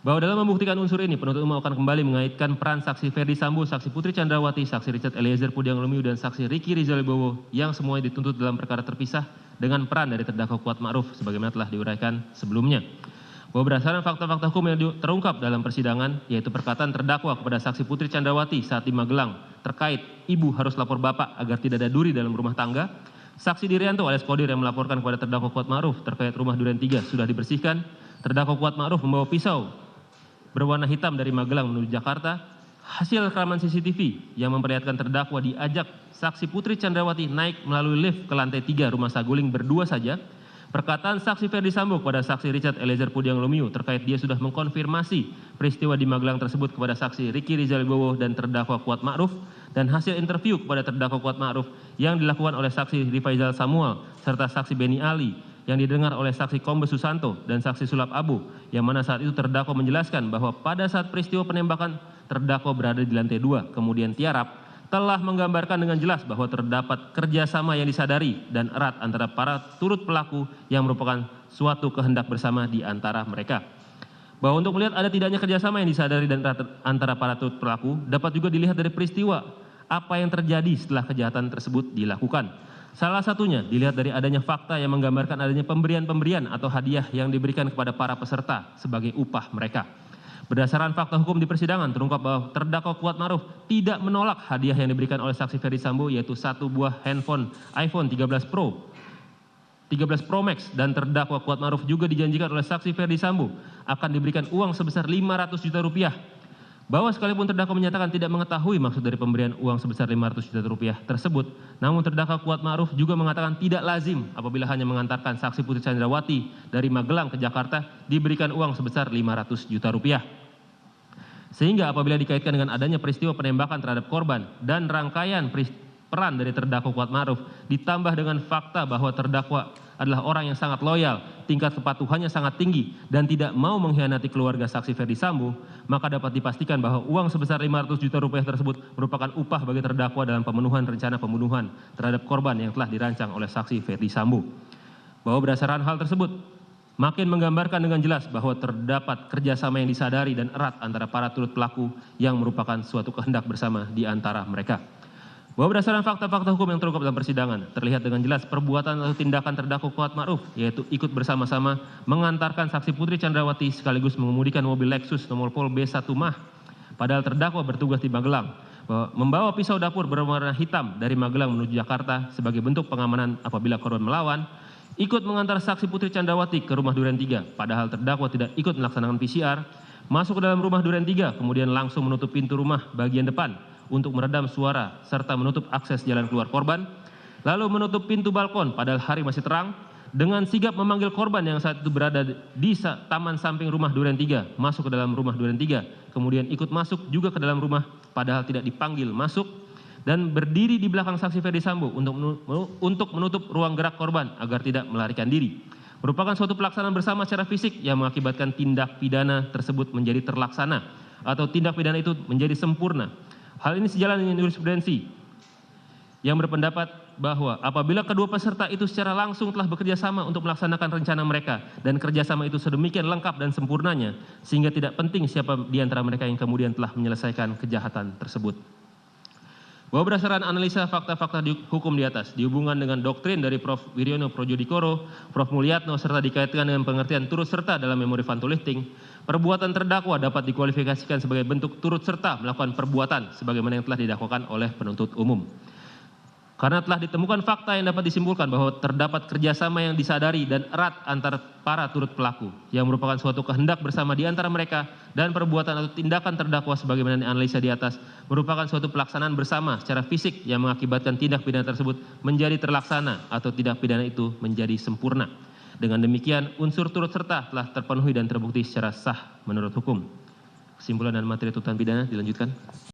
Bahwa dalam membuktikan unsur ini, penuntut umum akan kembali mengaitkan peran saksi Ferdi Sambo, saksi Putri Chandrawati, saksi Richard Eliezer Pudiang Lumiu, dan saksi Ricky Rizal Wibowo yang semuanya dituntut dalam perkara terpisah dengan peran dari terdakwa Kuat Ma'ruf sebagaimana telah diuraikan sebelumnya. Bahwa berdasarkan fakta-fakta hukum yang terungkap dalam persidangan, yaitu perkataan terdakwa kepada saksi Putri Chandrawati saat di Magelang terkait ibu harus lapor bapak agar tidak ada duri dalam rumah tangga, saksi Dirianto alias Kodir yang melaporkan kepada terdakwa Kuat Ma'ruf terkait rumah Duren 3 sudah dibersihkan, terdakwa Kuat Ma'ruf membawa pisau berwarna hitam dari Magelang menuju Jakarta, hasil rekaman CCTV yang memperlihatkan terdakwa diajak saksi Putri Chandrawati naik melalui lift ke lantai 3 rumah saguling berdua saja, perkataan saksi Ferdi Sambo kepada saksi Richard Eliezer Pudiang Lumiu terkait dia sudah mengkonfirmasi peristiwa di Magelang tersebut kepada saksi Ricky Rizal Wibowo dan terdakwa Kuat Ma'ruf, dan hasil interview kepada terdakwa Kuat Ma'ruf yang dilakukan oleh saksi Rifaizal Samuel serta saksi Beni Ali yang didengar oleh saksi Kombes Susanto dan saksi Sulap Abu, yang mana saat itu terdakwa menjelaskan bahwa pada saat peristiwa penembakan terdakwa berada di lantai 2, kemudian tiarap, telah menggambarkan dengan jelas bahwa terdapat kerjasama yang disadari dan erat antara para turut pelaku yang merupakan suatu kehendak bersama di antara mereka. Bahwa untuk melihat ada tidaknya kerjasama yang disadari dan erat antara para turut pelaku dapat juga dilihat dari peristiwa apa yang terjadi setelah kejahatan tersebut dilakukan. Salah satunya dilihat dari adanya fakta yang menggambarkan adanya pemberian-pemberian atau hadiah yang diberikan kepada para peserta sebagai upah mereka. Berdasarkan fakta hukum di persidangan terungkap bahwa terdakwa Kuat Ma'ruf tidak menolak hadiah yang diberikan oleh saksi Ferdi Sambo, yaitu satu buah handphone iPhone 13 Pro Max, dan terdakwa Kuat Ma'ruf juga dijanjikan oleh saksi Ferdi Sambo akan diberikan uang sebesar 500 juta rupiah. Bahwa sekalipun terdakwa menyatakan tidak mengetahui maksud dari pemberian uang sebesar 500 juta rupiah tersebut, namun terdakwa Kuat Ma'ruf juga mengatakan tidak lazim apabila hanya mengantarkan saksi Putri Chandrawati dari Magelang ke Jakarta diberikan uang sebesar 500 juta rupiah. Sehingga apabila dikaitkan dengan adanya peristiwa penembakan terhadap korban dan rangkaian peran dari terdakwa Kuat Ma'ruf ditambah dengan fakta bahwa terdakwa adalah orang yang sangat loyal, tingkat kepatuhannya sangat tinggi, dan tidak mau mengkhianati keluarga saksi Ferdi Sambo, maka dapat dipastikan bahwa uang sebesar 500 juta rupiah tersebut merupakan upah bagi terdakwa dalam pemenuhan rencana pembunuhan terhadap korban yang telah dirancang oleh saksi Ferdi Sambo. Bahwa berdasarkan hal tersebut, makin menggambarkan dengan jelas bahwa terdapat kerjasama yang disadari dan erat antara para turut pelaku yang merupakan suatu kehendak bersama di antara mereka. Bahwa berdasarkan fakta-fakta hukum yang terungkap dalam persidangan, terlihat dengan jelas perbuatan atau tindakan terdakwa Kuat Ma'ruf, yaitu ikut bersama-sama mengantarkan saksi Putri Chandrawati sekaligus mengemudikan mobil Lexus nomor Pol B1 Mah, padahal terdakwa bertugas di Magelang, bahwa membawa pisau dapur berwarna hitam dari Magelang menuju Jakarta sebagai bentuk pengamanan apabila korban melawan, ikut mengantar saksi Putri Chandrawati ke rumah Duren 3, padahal terdakwa tidak ikut melaksanakan PCR, masuk ke dalam rumah Duren 3, kemudian langsung menutup pintu rumah bagian depan untuk meredam suara serta menutup akses jalan keluar korban, lalu menutup pintu balkon padahal hari masih terang, dengan sigap memanggil korban yang saat itu berada di taman samping rumah Duren 3 masuk ke dalam rumah Duren 3, kemudian ikut masuk juga ke dalam rumah padahal tidak dipanggil masuk, dan berdiri di belakang saksi Ferdi Sambo untuk menutup ruang gerak korban agar tidak melarikan diri. Merupakan suatu pelaksanaan bersama secara fisik yang mengakibatkan tindak pidana tersebut menjadi terlaksana atau tindak pidana itu menjadi sempurna. Hal ini sejalan dengan jurisprudensi yang berpendapat bahwa apabila kedua peserta itu secara langsung telah bekerja sama untuk melaksanakan rencana mereka dan kerjasama itu sedemikian lengkap dan sempurnanya sehingga tidak penting siapa di antara mereka yang kemudian telah menyelesaikan kejahatan tersebut. Bahwa berdasarkan analisa fakta-fakta hukum di atas dihubungkan dengan doktrin dari Prof. Wiryono Projodikoro, Prof. Mulyatno, serta dikaitkan dengan pengertian turut serta dalam memori Vanto-Lifting, perbuatan terdakwa dapat dikualifikasikan sebagai bentuk turut serta melakukan perbuatan sebagaimana yang telah didakwakan oleh penuntut umum. Karena telah ditemukan fakta yang dapat disimpulkan bahwa terdapat kerjasama yang disadari dan erat antara para turut pelaku yang merupakan suatu kehendak bersama di antara mereka, dan perbuatan atau tindakan terdakwa sebagaimana dianalisa di atas merupakan suatu pelaksanaan bersama secara fisik yang mengakibatkan tindak pidana tersebut menjadi terlaksana atau tindak pidana itu menjadi sempurna. Dengan demikian unsur turut serta telah terpenuhi dan terbukti secara sah menurut hukum. Kesimpulan dan materi tuntutan pidana dilanjutkan.